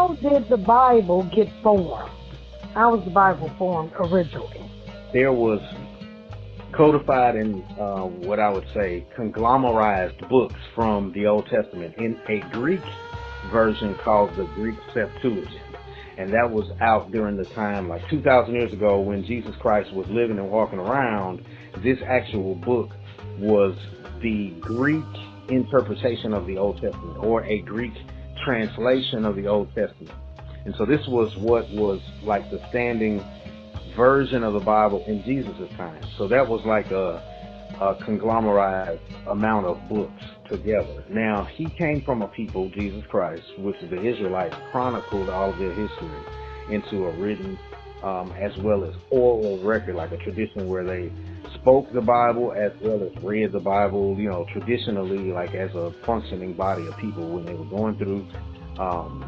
how did the Bible get formed? How was the Bible formed originally? There was codified in what I would say conglomerized books from the Old Testament in a Greek version called the Greek Septuagint. And that was out during the time, like 2,000 years ago, when Jesus Christ was living and walking around. This actual book was the Greek interpretation of the Old Testament, or a Greek translation of the Old Testament. And so this was what was like the standing version of the Bible in Jesus' time. So that was like a conglomerate amount of books together. Now, he came from a people, Jesus Christ, which is the Israelites, chronicled all of their history into a written as well as oral record, like a tradition where they spoke the Bible as well as read the Bible, you know, traditionally, like as a functioning body of people when they were going through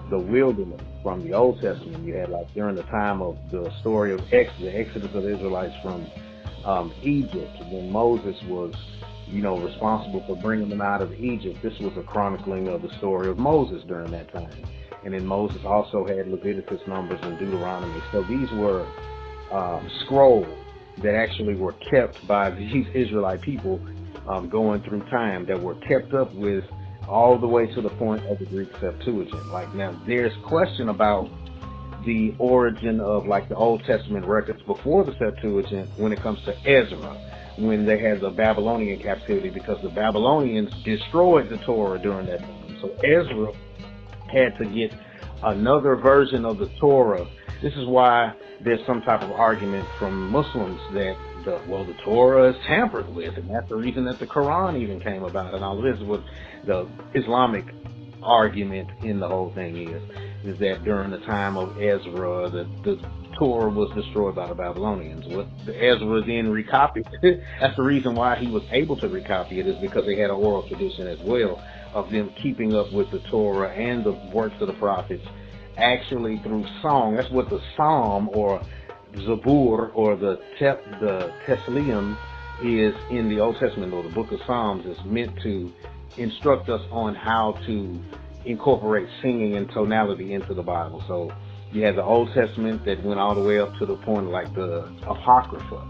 the wilderness. From the Old Testament, you had like during the time of the story of the Exodus of the Israelites from Egypt, when Moses was, you know, responsible for bringing them out of Egypt. This was a chronicling of the story of Moses during that time. And then Moses also had Leviticus, Numbers, and Deuteronomy. So these were scrolls that actually were kept by these Israelite people going through time, that were kept up with all the way to the point of the Greek Septuagint. Like, now, there's question about the origin of like the Old Testament records before the Septuagint when it comes to Ezra, when they had the Babylonian captivity, because the Babylonians destroyed the Torah during that time. So Ezra had to get another version of the Torah. This is why there's some type of argument from Muslims that the Torah is tampered with, and that's the reason that the Quran even came about. And all of this, what the Islamic argument in the whole thing is that during the time of Ezra, the Torah was destroyed by the Babylonians. What Ezra then recopied, that's the reason why he was able to recopy it, is because they had an oral tradition as well of them keeping up with the Torah and the works of the prophets, actually through song. That's what the Psalm or Zabur or the Teslium is in the Old Testament, or the Book of Psalms is meant to instruct us on how to incorporate singing and tonality into the Bible. So you had the Old Testament that went all the way up to the point of like the Apocrypha.